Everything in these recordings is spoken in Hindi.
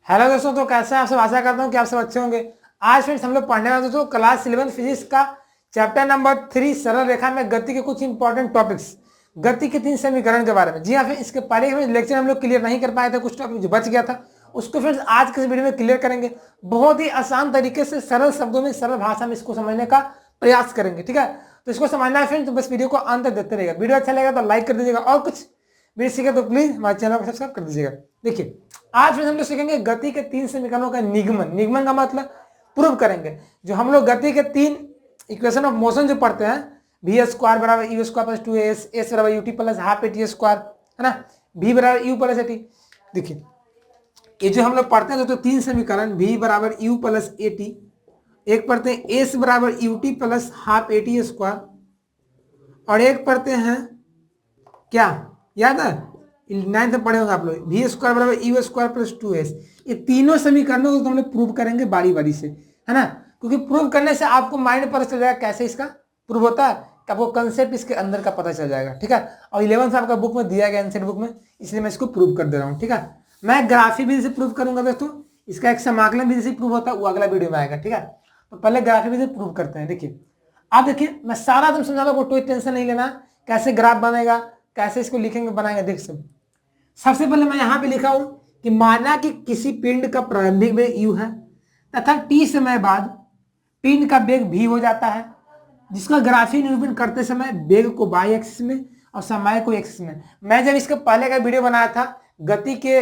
हेलो दोस्तों, तो कैसे हैं आप सब। आशा करता हूँ कि आप सब अच्छे होंगे। आज फ्रेंड्स हम लोग पढ़ने वाले दोस्तों क्लास 11 फिजिक्स का चैप्टर नंबर 3 सरल रेखा में गति के कुछ इंपॉर्टेंट टॉपिक्स, गति के 3 समीकरण के बारे में। जी हाँ फ्रेंड्स, इसके पहले फ्रेंड्स लेक्चर हम लोग क्लियर नहीं कर पाए थे, कुछ टॉपिक जो बच गया था उसको फ्रेंड्स आज के इस वीडियो में क्लियर करेंगे। बहुत ही आसान तरीके से सरल शब्दों में सरल भाषा में इसको समझने का प्रयास करेंगे। ठीक है, तो इसको समझना है फ्रेंड्स तो बस वीडियो को अंत तक देखते रहेगा। वीडियो अच्छा लगेगा तो लाइक कर दीजिएगा और कुछ वीडियो सीखे तो प्लीज हमारे चैनल को सब्सक्राइब कर दीजिएगा। देखिए आज फिर हम लोग सीखेंगे गति के 3 समीकरणों का निगमन। निगमन का मतलब प्रूव करेंगे। जो हम लोग गति के 3 इक्वेशन ऑफ मोशन जो पढ़ते हैं, वी स्क्वायर बराबर U square plus 2as, S बराबर UT plus half AT square, है ना, v बराबर यू प्लस एटी। देखिए ये जो हम लोग पढ़ते हैं तो 3 समीकरण v बराबर यू प्लस एटी, एक पढ़ते हैं एस बराबर UT plus half AT square, और एक पढ़ते हैं क्या याद है 9th में पढ़े होंगे आप लोग, वी स्क्वायर बराबर यू स्क्वायर प्लस 2s। ये तीनों समीकरणों को तो हम लोग प्रूव करेंगे बारी बारी से, है ना, क्योंकि प्रूव करने से आपको माइंड पर चल जाएगा कैसे इसका प्रूव होता है, कि आपको कंसेप्ट इसके अंदर का पता चल जाएगा। ठीक है, और 11th आपका बुक में दिया गया एनसीईआरटी बुक में, इसलिए मैं इसको प्रूव कर दे रहा हूँ। ठीक है, मैं ग्राफी विधि से प्रूव करूंगा दोस्तों, इसका एक समाकलन विधि से प्रूव होता है, वो अगला वीडियो में आएगा। ठीक है, तो पहले ग्राफी विधि से प्रूव करते हैं। देखिए आप देखिए मैं सारा तुम समझा दो, कोई टेंशन नहीं लेना, कैसे ग्राफ बनेगा, कैसे इसको लिखेंगे बनाएंगे। देख सबसे पहले मैं यहां पे लिखा हूं कि माना कि किसी पिंड का प्रारंभिक वेग u है तथा t समय बाद पिंड का वेग v हो जाता है, जिसका ग्राफी निरूपण करते समय वेग को y एक्सिस में और समय को एक्सिस में। मैं जब इसका पहले का वीडियो बनाया था गति के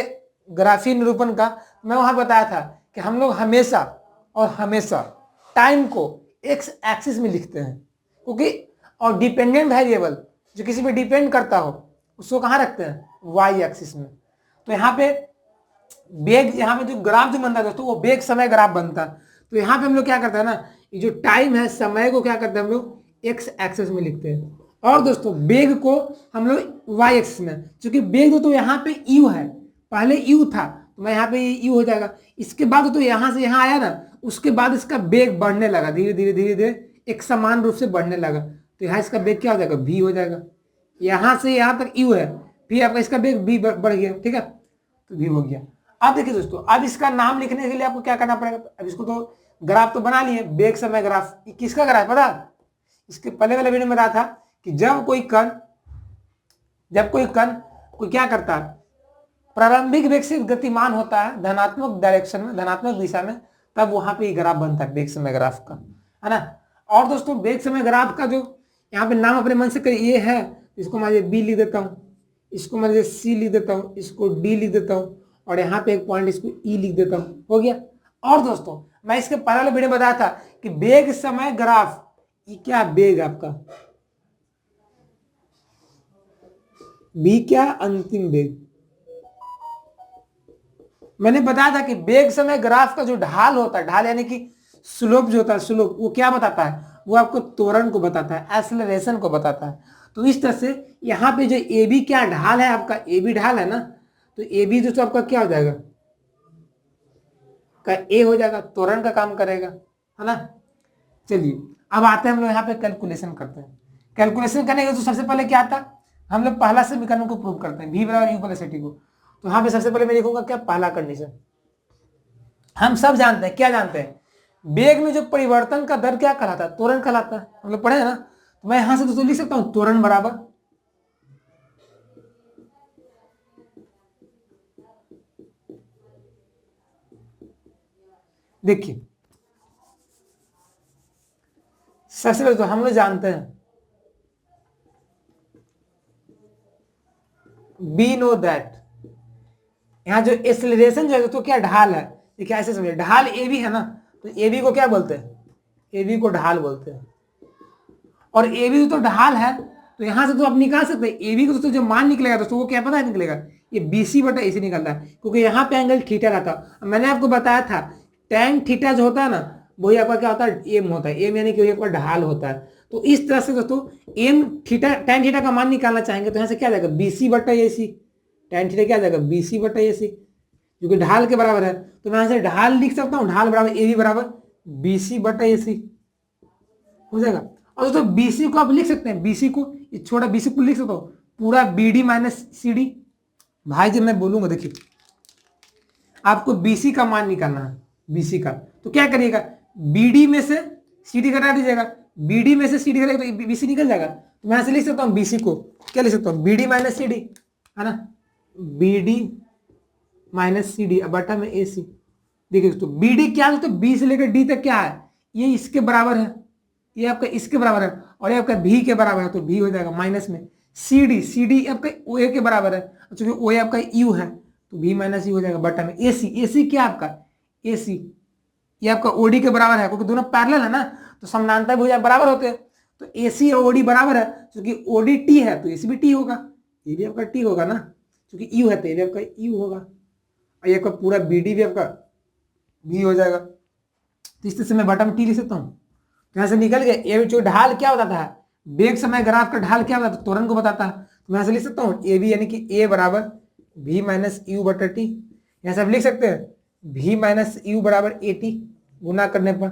ग्राफी निरूपण का, मैं वहां बताया था कि हम लोग हमेशा और हमेशा टाइम को x एक्सिस में लिखते हैं, क्योंकि और डिपेंडेंट वेरिएबल जो किसी पे डिपेंड करता हो उसको कहाँ रखते हैं, y एक्सिस में। तो यहाँ पे वेग, यहाँ पे जो ग्राफ जो बनता है दोस्तों वो वेग समय ग्राफ बनता है। तो यहाँ पे हम लोग क्या करते हैं ना, ये जो टाइम है समय को क्या करते हैं हम लोग x एक्सिस में लिखते हैं, और दोस्तों वेग को हम लोग y एक्सिस में। क्योंकि वेग दोस्तों यहाँ पे u है, पहले u था तो मैं यहाँ पे u हो जाएगा, इसके बाद तो यहाँ से यहाँ आया ना, उसके बाद इसका वेग बढ़ने लगा, धीरे धीरे धीरे धीरे एक समान रूप से बढ़ने लगा। तो यहाँ इसका वेग क्या हो जाएगा, v हो जाएगा। यहां से यहां तक u है, फिर आपका इसका वेग v बढ़ गया। ठीक है, तो v हो गया। अब देखिए दोस्तों, अब इसका नाम लिखने के लिए आपको क्या करना पड़ेगा। अब इसको तो ग्राफ तो बना लिए, वेग समय ग्राफ। किसका ग्राफ पता, इसके पहले वाले वीडियो में बताया था कि जब कोई कण कोई क्या करता है, प्रारंभिक वेग से गतिमान होता है धनात्मक डायरेक्शन में, धनात्मक दिशा में, तब वहां पे ग्राफ बनता है वेग समय ग्राफ का, है ना। और दोस्तों वेग समय ग्राफ का जो यहाँ पे नाम अपने मन से करिए, ये है, इसको मैं बी लिख देता हूँ, इसको मैं सी लिख देता हूँ, इसको डी लिख देता हूँ, और यहाँ पे एक पॉइंट इसको ई लिख देता हूँ, हो गया। और दोस्तों मैं इसके पहले वाले वीडियो में बताया था कि वेग समय ग्राफ, ये क्या वेग आपका बी, क्या अंतिम वेग। मैंने बताया था कि वेग समय ग्राफ का जो ढाल होता है, ढाल यानी कि स्लोप जो होता है, स्लोप वो क्या बताता है, वो आपको त्वरण को बताता है, एक्सेलरेशन को बताता है। तो इस तरह से यहाँ पे जो ए बी क्या ढाल है आपका, ए बी ढाल है ना, तो ए बी दोस्तों आपका क्या हो जाएगा, का ए हो जाएगा, त्वरण का काम करेगा, है ना। चलिए अब आते हैं हम लोग यहाँ पे कैलकुलेशन करते हैं। कैलकुलेशन करने के तो सबसे पहले क्या आता, हम लोग पहला समीकरण को प्रूव करते हैं, v बराबर यू प्लस एटी को। तो यहाँ पे सबसे पहले मैं लिखूंगा क्या, पहला कंडीशन। हम सब जानते हैं, क्या जानते हैं, वेग में जो परिवर्तन का दर क्या कहलाता है, त्वरण कहलाता है, हम लोग पढ़े है ना। तो मैं यहां से दोस्तों लिख सकता हूं त्वरण बराबर, देखिए सबसे पहले तो हम लोग जानते हैं वी नो दैट, यहां जो एक्सेलरेशन जो है तो क्या ढाल है, देखिए ऐसे समझिए, ढाल ए बी है ना, तो ए बी को क्या बोलते हैं, ए बी को ढाल बोलते हैं। और ए बी तो ढाल है, तो यहां से तो आप निकाल सकते हैं ए बी को दोस्तों जो मान निकलेगा दोस्तों वो क्या पता है निकलेगा, ये बी सी बटा ए सी निकलता है, क्योंकि यहाँ पे एंगल थीटा रहता है। मैंने आपको बताया था टैन थीटा जो होता है ना, वही आपका क्या होता है, एम होता है, एम यानी कि आपका ढाल होता है। तो इस तरह से दोस्तों एम थीटा, टैन थीटा का मान निकालना चाहेंगे तो यहाँ से क्या जाएगा, बी सी बटा ए सी, टैन थीटा क्या जाएगा, बी सी बटा ए सी, जो कि ढाल के बराबर है। तो मैं यहाँ से ढाल लिख सकता हूँ, ढाल बराबर ए बी बराबर बी सी बटा ए सी हो जाएगा। और दोस्तों BC को आप लिख सकते हैं, BC को छोटा BC को लिख सकते हो पूरा BD माइनस CD। भाई जब मैं बोलूंगा देखिए आपको बीसी का मान निकालना है, बीसी का। तो क्या करिएगा, बीडी में से सीडी घटा दीजिएगा, बीडी में से सीडी घटाएगा तो बीसी निकल जाएगा। तो मैं यहां से लिख सकता हूँ बीसी को, क्या लिख सकता हूँ, बीडी माइनस सीडी, है ना, बीडी माइनस सीडी बटा में एसी। देखिए दोस्तों बीडी क्या है दोस्तों, बी से लेकर डी तक क्या है, ये इसके बराबर है, ये आपका इसके बराबर है, और ये आपका भी के बराबर है, तो भी हो जाएगा माइनस में सीडी, सीडी आपका ओ ए के बराबर है, क्योंकि ओ ए आपका यू है, तो भी माइनस यू हो जाएगा बटा में एसी। एसी क्या आपका, एसी ये आपका ओडी के बराबर है, क्योंकि दोनों पैरेलल है ना, तो समानांतर भुजा बराबर होते हैं, तो एसी और ओडी बराबर है, क्योंकि ओडी टी है तो एसी भी टी होगा, ये भी आपका टी होगा ना, क्योंकि यू है तो ये भी आपका यू होगा, और ये आपका पूरा बीडी भी आपका भी हो जाएगा। तो इस तरह से मैं बटा में टी लिख सकता हूँ। तो यहाँ से निकल गया, ये जो ढाल क्या बताता है, बेग समय ग्राफ का ढाल क्या बताता है, त्वरण को बताता है। तो मैं यहाँ से लिख सकता हूँ ए बी यानी कि ए बराबर भी माइनस यू बटा टी। यहाँ से आप लिख सकते हैं भी माइनस यू बराबर ए टी, गुना करने पर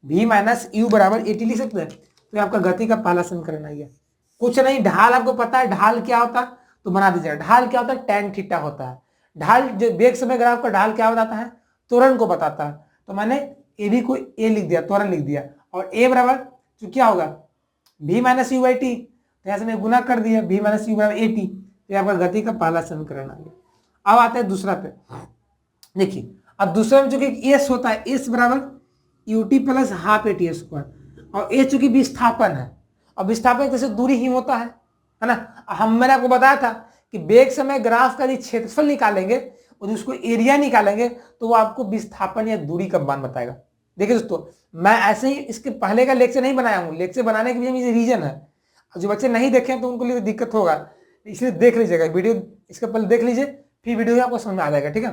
भी माइनस यू बराबर ए टी लिख सकते हैं। तो आपका गति का पहला समीकरण आ गया। कुछ नहीं, ढाल आपको पता है, ढाल क्या होता है तो बना दीजिएगा। ढाल क्या होता है, tan थीटा होता है। ढाल जो बेग समय ग्राफ का ढाल क्या बताता है, त्वरण को बताता है। तो मैंने ए बी को ए लिख दिया, त्वरण लिख दिया, और ए बराबर जो क्या होगा भी माइनस यू बाई टी, तो यहाँ से मैं गुना कर दिया भी माइनस यू बराबर ए टी, तो आपका गति का पहला समीकरण आ गया। अब आते हैं दूसरा पे। देखिए अब दूसरे में चूंकि एस होता है, एस बराबर U T plus half A T square, और ए चूंकि विस्थापन है, और विस्थापन जैसे दूरी ही होता है ना। मैंने आपको बताया था कि बेग समय ग्राफ का यदि क्षेत्रफल निकालेंगे और उसको एरिया निकालेंगे तो वो आपको विस्थापन या दूरी का मान बताएगा। देखिए दोस्तों, मैं ऐसे ही इसके पहले का लेक्चर नहीं बनाया हूँ, लेक्चर बनाने के लिए मुझे रीजन है। जो बच्चे नहीं देखें तो उनको लिए दिक्कत होगा, इसलिए देख लीजिएगा वीडियो, इसके पहले देख लीजिए, फिर वीडियो आपको समझ में आ जाएगा, ठीक है।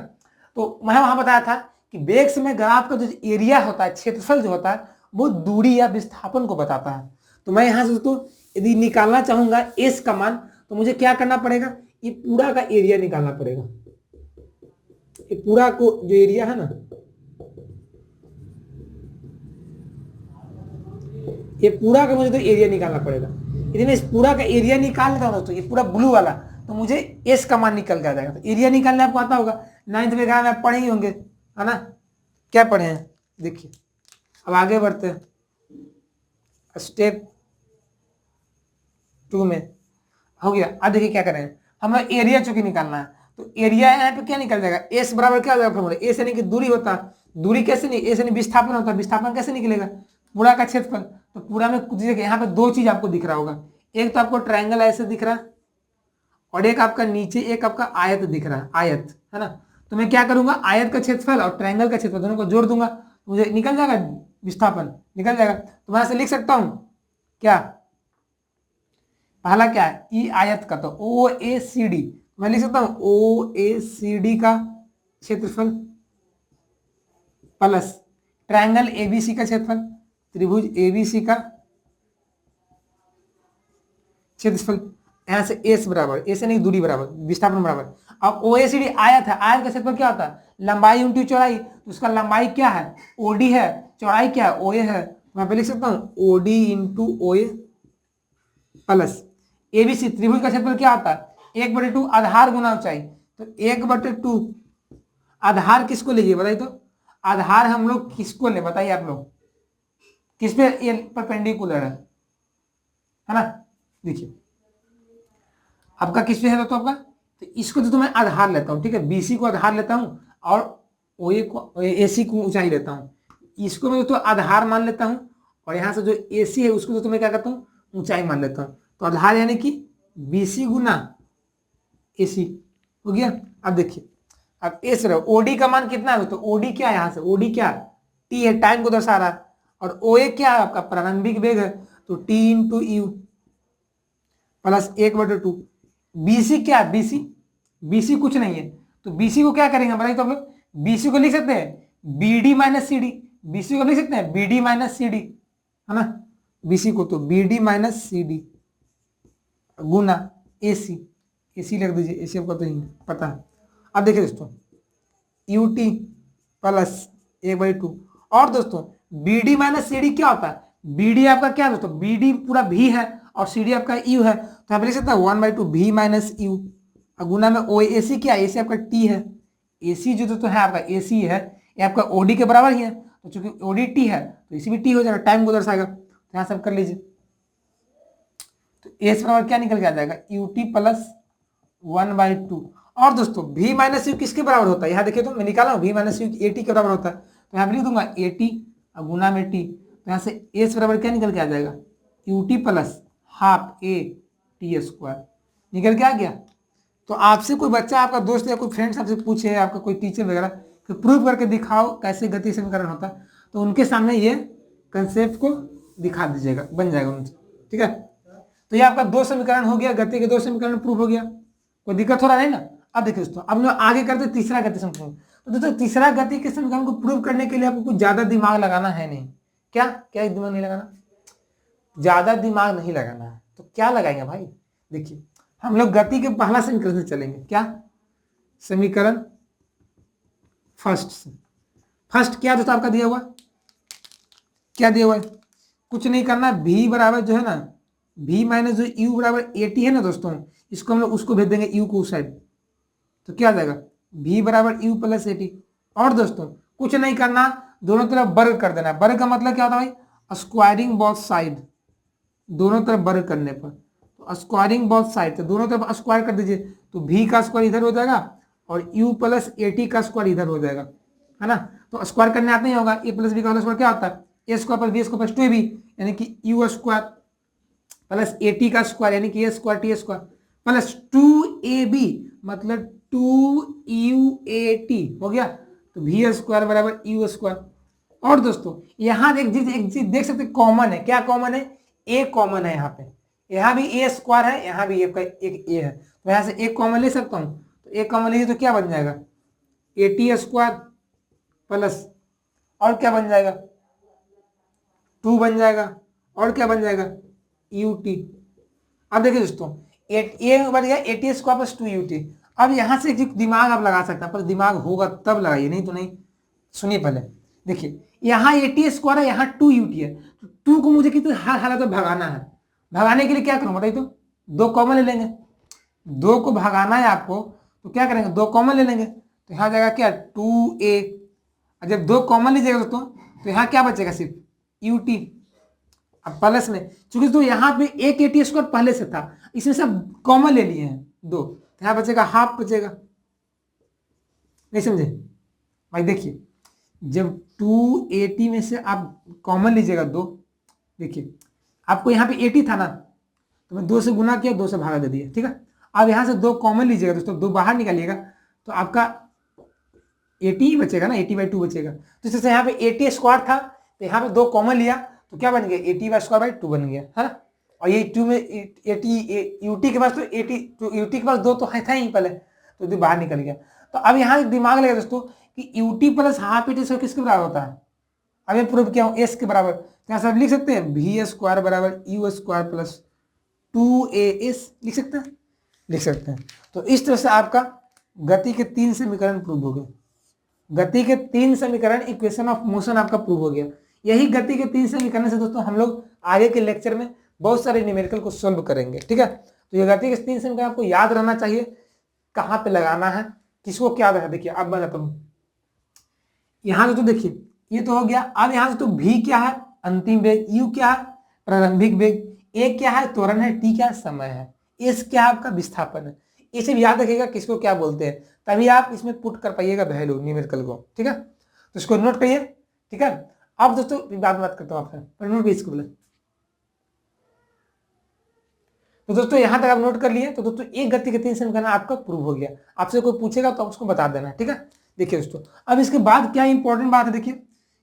तो मैं वहां बताया था कि बेग समय ग्राफ का जो एरिया होता है, क्षेत्रफल जो होता है, वो दूरी या विस्थापन को बताता है। तो मैं यहाँ से दोस्तों यदि निकालना चाहूंगा एस का मान, तो मुझे क्या करना पड़ेगा, ये पूरा का एरिया निकालना पड़ेगा। ये पूरा को जो एरिया है ना, ये पूरा का मुझे तो एरिया निकालना पड़ेगा। यदि मैं इस पूरा का एरिया निकाल लेता हूं दोस्तों, ये पूरा ब्लू वाला, तो मुझे एस का मान निकल के आ जाएगा। तो एरिया निकालने आपको आता होगा, 9th में ग्राम आप पढ़े ही होंगे, है ना, क्या पढ़े हैं। देखिए अब आगे बढ़ते हैं, स्टेप 2 में हो गया। अब देखिए क्या करें, हमें एरिया चूंकि निकालना है, तो एरिया यहाँ पे क्या निकल जाएगा, एस बराबर क्या हो जाएगा फॉर्मूला, एस यानी कि दूरी होता है, दूरी कैसे नहीं, एस यानी विस्थापन होता है, विस्थापन कैसे निकलेगा, पूरा का क्षेत्रफल। तो पूरा में यहाँ पे दो चीज आपको दिख रहा होगा, एक तो आपको ट्रायंगल ऐसे दिख रहा है, और एक आपका नीचे एक आपका आयत दिख रहा है, आयत, है ना। तो मैं क्या करूंगा, आयत का क्षेत्रफल और ट्रायंगल का क्षेत्रफल दोनों को जोड़ दूंगा, मुझे निकल जाएगा विस्थापन, निकल जाएगा। तो मैं ऐसे लिख सकता हूं क्या, पहला क्या है ई आयत का, तो ओ ए सी डी, मैं लिख सकता हूं ओ ए सी डी का क्षेत्रफल प्लस ट्रायंगल एबीसी का क्षेत्रफल, त्रिभुज एबीसी का क्षेत्रफल। यहां से एस बराबर, एस यानी दूरी बराबर विस्थापन बराबर, अब ओ ए सी डी आयत है, आयत का क्षेत्रफल क्या होता है, लंबाई इंटू चौड़ाई, तो उसका लंबाई क्या है ओडी है, चौड़ाई क्या है ओ ए है, मैं पे लिख सकता हूं ओडी इंटू ओ ए प्लस एबीसी, त्रिभुज का क्षेत्रफल क्या होता है 1/2 आधार गुना ऊंचाई, तो 1/2 आधार किसको लीजिए बताइए, तो आधार हम लोग किसको ले बताइए आप लोग, किस पे ये परपेंडिकुलर है ना। देखिए आपका किस पे है तो आपका, तो इसको तो मैं आधार लेता हूं, ठीक है, बीसी को आधार लेता हूं और ओए को एसी को ऊंचाई लेता हूं, इसको मैं तो आधार मान लेता हूं, और यहां से जो एसी है उसको तो मैं क्या करता हूं ऊंचाई मान लेता हूं। तो आधार यानी कि बीसी गुना एसी हो गया। अब देखिए अब एस ओडी का मान कितना है, तो ओडी क्या है, यहां से ओडी क्या टी है, टाइम को दर्शा रहा है, और ओए क्या है आपका प्रारंभिक वेग है, तो T into you plus 1/2। BC क्या है, बीसी बीसी कुछ नहीं है, तो बीसी को क्या करेंगे बताइए, तो हम लोग बीसी को लिख सकते हैं BD minus C D, BC को लिख सकते हैं बीडी माइनस सी डी, है ना, बीसी को तो बीडी माइनस सी डी गुना एसी, एसी लिख दीजिए, एसी आपको तो पता है। अब देखिए दोस्तों यू टी प्लस 1/2, और दोस्तों B D minus C D क्या होता है, बी डी आपका क्या है दोस्तों, बी डी पूरा भी है और सी डी आपका यू है, तो यहाँ पे लिख सकता है 1/2 भी माइनस यू, गुना में ओ ए सी क्या है, ए सी आपका टी है, AC जो तो है आपका AC है, ये आपका OD के बराबर ही है, तो चूंकि OD T है तो इसी भी T हो जाएगा, टाइम को दर्शाएगा। तो यहाँ सब कर लीजिए, तो एस बराबर क्या निकल के आ जाएगा, UT प्लस 1/2। और दोस्तों V माइनस यू किसके बराबर होता है, यहाँ देखिए तो मैं निकाला हूँ, V माइनस यू AT के बराबर होता है, तो यहाँ पे लिख दूंगा AT गुना में T, तो यहाँ से एस बराबर क्या निकल के आ जाएगा, UT प्लस हाफ AT² निकल के आ गया। तो आपसे कोई बच्चा, आपका दोस्त या कोई फ्रेंड्स आपसे पूछे, आपका कोई टीचर वगैरह कि प्रूव करके दिखाओ कैसे गति समीकरण होता है, तो उनके सामने ये कंसेप्ट को दिखा दीजिएगा, बन जाएगा उनसे, ठीक है। तो ये आपका 2 समीकरण हो गया, गति के 2 समीकरण प्रूव हो गया, कोई दिक्कत हो रहा है ना। अब देखिए दोस्तों, अब लोग आगे करते तीसरा गति समीकरण। तो दोस्तों तीसरा गति के समीकरण को प्रूव करने के लिए आपको कुछ ज्यादा दिमाग लगाना है नहीं। क्या क्या दिमाग नहीं लगाना, ज्यादा दिमाग नहीं लगाना है, तो क्या लगाएंगे भाई, देखिए हम लोग गति के पहला समीकरण से चलेंगे। क्या समीकरण फर्स्ट क्या दोस्तों आपका दिया हुआ, क्या दिया हुआ है, कुछ नहीं करना, V बराबर जो है ना, V माइनस जो U बराबर AT है ना दोस्तों, इसको हम लोग उसको भेज देंगे U को उस साइड, तो क्या आ जाएगा V बराबर U प्लस AT। और दोस्तों कुछ नहीं करना, दोनों तरफ वर्ग कर देना। वर्ग का मतलब क्या होता है भाई, स्क्वायरिंग बोथ साइड, दोनों तरफ वर्ग करने पर, तो स्क्वायरिंग बोथ साइड, तो दोनों तरफ स्क्वायर कर दीजिए, तो V का स्क्वायर इधर हो जाएगा और U प्लस AT का स्क्वायर इधर हो जाएगा, है ना। तो स्क्वायर करने आता नहीं होगा, A प्लस B का स्क्वायर क्या होता है, A square plus B square plus 2AB, यानी कि U स्क्वायर प्लस AT का स्क्वायर यानी कि A square T square plus 2AB मतलब 2UAT हो गया, तो V स्क्वायर बराबर U स्क्वायर। और दोस्तों यहाँ एक चीज देख सकते कॉमन है, क्या कॉमन है, A कॉमन है, यहाँ भी A स्क्वायर है, यहाँ भी एक A है, तो यहाँ से एक कॉमन ले सकता हूँ, तो एक कॉमन लीजिए तो क्या बन जाएगा, AT स्क्वायर प्लस और क्या बन जाएगा 2 बन जाएगा, और क्या बन जाएगा UT। अब देखिए दोस्तों A बन गया AT स्क्वायर प्लस 2UT। अब यहाँ से दिमाग आप लगा सकते हैं, पर दिमाग होगा तब लगाइए, नहीं तो नहीं। सुनिए पहले, देखिए यहाँ AT स्क्वायर है, यहाँ 2UT है, तो 2 को मुझे कितने हर हालत में भगाना है। भगाने के लिए क्या करूँ बताइए, तो 2 कॉमन ले लेंगे, 2 को भगाना है आपको, तो क्या करेंगे 2 कॉमन ले लेंगे, तो यहाँ जाएगा क्या 2A। जब 2 कॉमन लीजिएगा दोस्तों, तो यहाँ क्या बचेगा सिर्फ UT। अब प्लस में चूंकि तो यहाँ पे एक AT स्क्वायर पहले से था, इसमें से आप कॉमन ले लिए हैं 2, तो यहाँ बचेगा हाफ बचेगा, नहीं समझे भाई। देखिए जब 2AT में से आप कॉमन लीजिएगा 2, देखिए आपको यहाँ पे AT था ना, तो मैं 2 से गुना किया, 2 से भागा दे दिया, ठीक है। अब यहाँ से 2 कॉमन लीजिएगा दोस्तों, 2 बाहर निकालिएगा, तो आपका AT बचेगा ना, AT/2 बचेगा। तो जैसे यहाँ पे AT स्क्वायर था, तो यहाँ पे 2 कॉमन लिया, तो क्या बन गया AT/2 बन गया, है ना। और ये 2 में UT के पास, तो UT के पास 2 तो था ही पहले, तो 2 बाहर निकल गया। तो अब यहाँ दिमाग लगा दोस्तों कि UT plus half AT square किसके बराबर होता है, अब ये प्रूव किया हूँ S के बराबर, तो यहाँ से आप लिख सकते हैं V स्क्वायर बराबर U स्क्वायर प्लस 2AS, लिख सकते हैं। तो इस तरह से आपका गति के 3 समीकरण प्रूव हो गए। गति के 3 समीकरण, इक्वेशन ऑफ मोशन आपका प्रूव हो गया। यही गति के 3 समीकरण से दोस्तों हम लोग आगे के लेक्चर में बहुत सारे न्यूमेरिकल को सोल्व करेंगे, ठीक है। तो ये गति के 3 समीकरण आपको याद रहना चाहिए, कहाँ पे लगाना है, किसको क्या है। देखिए अब मैं बताता हूँ, यहाँ तो देखिए ये तो हो गया। अब यहाँ से तो V क्या है, अंतिम वेग, U क्या है, प्रारंभिक वेग, A क्या है, त्वरण है, T क्या है, समय है, S क्या है, आपका विस्थापन है। इसे भी याद रखिएगा किसको क्या बोलते हैं, तभी आप इसमें पुट कर पाइएगा वैल्यू न्यूमेरिकल को, ठीक है। तो इसको नोट करिए, ठीक है। अब दोस्तों बाद में बात करता हूँ आपसे, पर नोट इसको बोले। तो दोस्तों यहाँ तक आप नोट कर लिए, तो दोस्तों एक गति के 3 समीकरण आपका प्रूव हो गया। आपसे कोई पूछेगा तो आप उसको बता देना, ठीक है। देखिए दोस्तों अब इसके बाद क्या इंपॉर्टेंट बात है, देखिए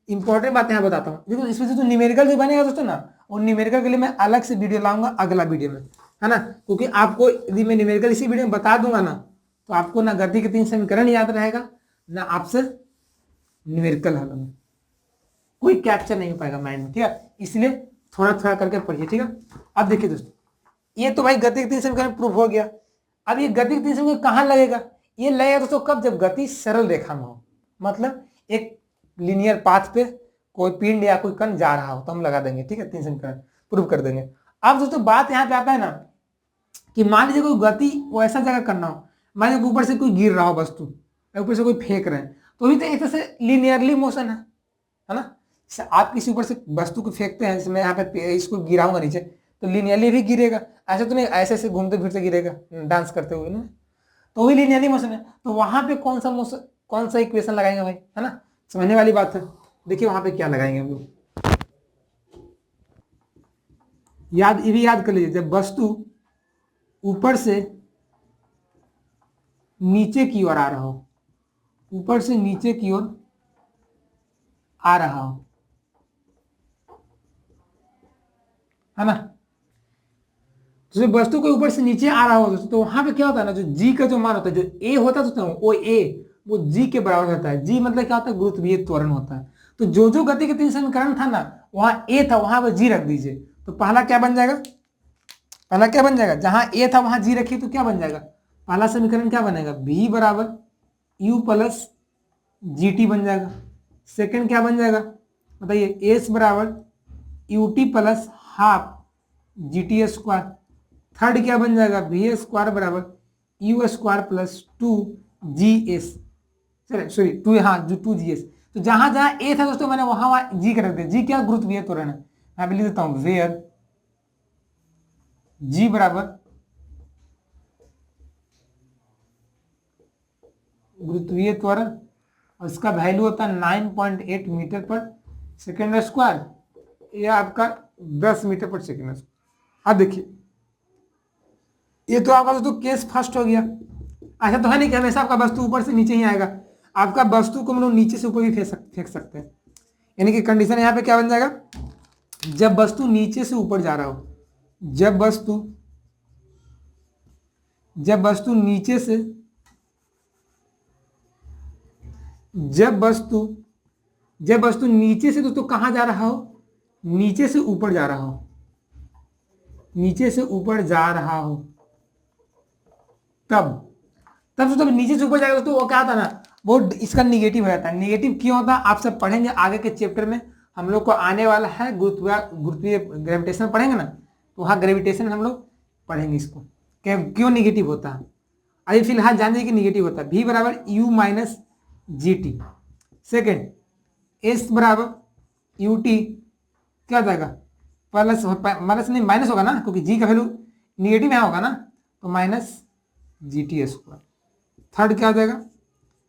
इंपॉर्टेंट बात यहाँ बताता हूँ। देखो इसमें से तो न्यूमेरिकल जो बनेगा दोस्तों ना, और न्यूमेरिकल के लिए मैं अलग से वीडियो लाऊंगा अगला वीडियो में, है ना। क्योंकि आपको यदि मैं न्यूमेरिकल इसी वीडियो में बता दूंगा ना, तो आपको ना गति के 3 समीकरण याद रहेगा, ना आपसे न्यूमेरिकल हल में कोई कैप्चर नहीं हो पाएगा माइंड में, ठीक है। इसलिए थोड़ा थोड़ा करके पढ़िए, ठीक है। अब देखिए दोस्तों ये तो भाई गति के 3 समीकरण प्रूव हो गया। अब ये गति के 3 समीकरण कहाँ लगेगा, ये लगेगा दोस्तों कब, जब गति सरल रेखा में हो, मतलब एक लीनियर पाथ पे कोई पिंड या कोई कण जा रहा हो, तो हम लगा देंगे, ठीक है। 3 समीकरण प्रूव कर देंगे। अब दोस्तों बात यहाँ पे आता है ना कि मान लीजिए कोई गति वो ऐसा जगह करना हो, मान लीजिए ऊपर से कोई गिर रहा हो वस्तु, ऊपर से कोई फेंक रहे हैं, तो भी तो एक तरह से लीनियरली मोशन है ना। आप किसी ऊपर से वस्तु को फेंकते हैं, जैसे मैं यहाँ पे इसको गिराऊंगा नीचे, तो लीनियरली भी गिरेगा, ऐसे तो नहीं ऐसे ऐसे घूमते फिरते गिरेगा डांस करते हुए ना, तो वही लीनियरली मोशन है। तो वहां पे कौन सा मोशन, कौन सा इक्वेशन लगाएंगे भाई, है ना, समझने वाली बात है। देखिए वहां पे क्या लगाएंगे हम लोग, ये भी याद कर लीजिए, जब वस्तु ऊपर से नीचे की ओर आ रहा हो, ऊपर से नीचे की ओर आ रहा हो, है ना, तो जब वस्तु के ऊपर से नीचे आ रहा हो तो वहां पे क्या होता है ना, जो जी का जो मान होता है, जो ए होता है तो वो ए वो जी के बराबर होता है। जी मतलब क्या होता है, गुरुत्वीय त्वरण होता है। तो जो जो गति के 3 समीकरण था ना, वहां ए था, वहां पर जी रख दीजिए, तो पहला क्या बन जाएगा, पहला क्या बन जाएगा, जहां ए था वहां जी रखिए तो क्या बन जाएगा, पहला समीकरण क्या बनेगा, बी बराबर यू प्लस जी टी बन जाएगा। सेकंड क्या बन जाएगा बताइए, एस बराबर U T plus half G T square. Third क्या बन जाएगा, वी स्क्वायर बराबर U square plus 2GS, sorry 2, हाँ जो 2GS। तो जहां जहां ए था दोस्तों मैंने वहां वहां जी कर रख दिया। जी क्या, गुरुत्वीय त्वरण है, मैं भी लिख देता हूं, वेयर जी बराबर गुरुत्वीय त्वरण, और इसका वैल्यू होता है 9.8 मीटर पर सेकेंड स्क्वायर, यह आपका 10 मीटर पर सेकेंड स्क्वायर। अब देखिए ये तो आपका दोस्तों केस फर्स्ट हो गया। ऐसा तो है नहीं कि हमेशा आपका वस्तु ऊपर से नीचे ही आएगा, आपका वस्तु को हम लोग नीचे से ऊपर भी फेंक सकते हैं। यानी कि कंडीशन यहाँ पे क्या बन जाएगा, जब वस्तु नीचे से ऊपर जा रहा हो, जब वस्तु नीचे से, जब वस्तु नीचे से दोस्तों कहां जा रहा हो, नीचे से ऊपर जा रहा हो, नीचे से ऊपर जा रहा हो, तब जब नीचे से ऊपर जाएगा तो वो क्या होता है ना, वो इसका निगेटिव हो जाता है। निगेटिव क्यों होता है आप सब पढ़ेंगे आगे के चैप्टर में, हम लोग को आने वाला है गुरुत्वीय ग्रेविटेशन पढ़ेंगे ना, तो वहाँ ग्रेविटेशन हम लोग पढ़ेंगे इसको क्यों निगेटिव होता है। अभी फिलहाल जान जाइए कि निगेटिव होता है। v बराबर you minus G T, second S बराबर यू टी क्या हो जाएगा, प्लस माइनस नहीं माइनस होगा ना, क्योंकि जी का वैल्यू निगेटिव यहाँ होगा ना, तो minus G T square. Third क्या हो जाएगा,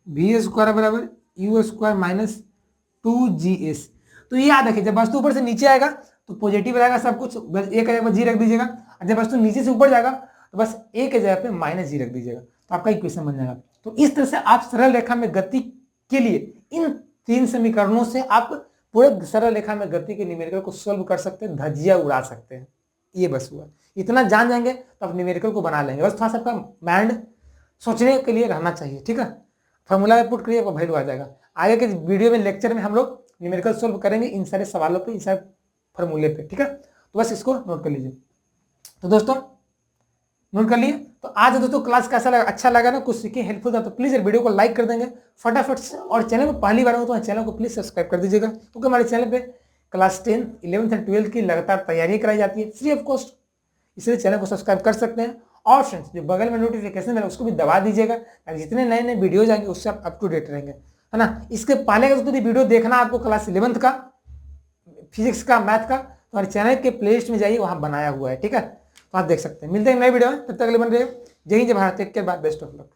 वी स्क्वायर बराबर यू स्क्वायर माइनस 2GS। तो ये याद रखिए, जब वस्तु ऊपर से नीचे आएगा तो पॉजिटिव रहेगा सब कुछ, बस एक जगह पर जी रख दीजिएगा, और जब वस्तु नीचे से ऊपर जाएगा तो बस एक जगह पे माइनस जी रख दीजिएगा, तो आपका इक्वेशन बन जाएगा। तो इस तरह से आप सरल रेखा में गति के लिए इन 3 समीकरणों से आप पूरे सरल रेखा में गति के न्यूमेरिकल को सोल्व कर सकते हैं, धज्जियां उड़ा सकते हैं। ये बस हुआ, इतना जान जाएंगे तो आप न्यूमेरिकल को बना लेंगे। बस थोड़ा सा आपका माइंड सोचने के लिए रहना चाहिए, ठीक है। फॉर्मूला में पुट करिए, आपको वैल्यू आ जाएगा। आगे के वीडियो में लेक्चर में हम लोग न्यूमेरिकल सोल्व करेंगे इन सारे सवालों पे, इन सारे फॉर्मूले पे, ठीक है। तो बस इसको नोट कर लीजिए। तो दोस्तों नोट कर लिए। तो आज दोस्तों क्लास कैसा लगा, अच्छा लगा ना, कुछ सीखे, हेल्पफुल था, तो प्लीज वीडियो को लाइक कर देंगे फटाफट से, और चैनल पर पहली बार हो तो चैनल को प्लीज सब्सक्राइब कर दीजिएगा, क्योंकि हमारे चैनल पे क्लास 10, 11th और 12th की लगातार तैयारी कराई जाती है फ्री ऑफ कॉस्ट, इसलिए चैनल को सब्सक्राइब कर सकते हैं। और फ्रेंड्स जो बगल में नोटिफिकेशन है उसको भी दबा दीजिएगा, जितने नए नए वीडियोज आएंगे उससे आप अप टू डेट रहेंगे, है ना। इसके पहले का दोस्तों वीडियो देखना आपको क्लास 11th का फिजिक्स का, मैथ का, तो हमारे चैनल के प्लेलिस्ट में जाइए, वहां बनाया हुआ है, ठीक है, तो आप देख सकते हैं। मिलते हैं नए वीडियो में, तब तक के लिए बन रहे। जय हिंद, जय Bharat, take care, bye, best of luck.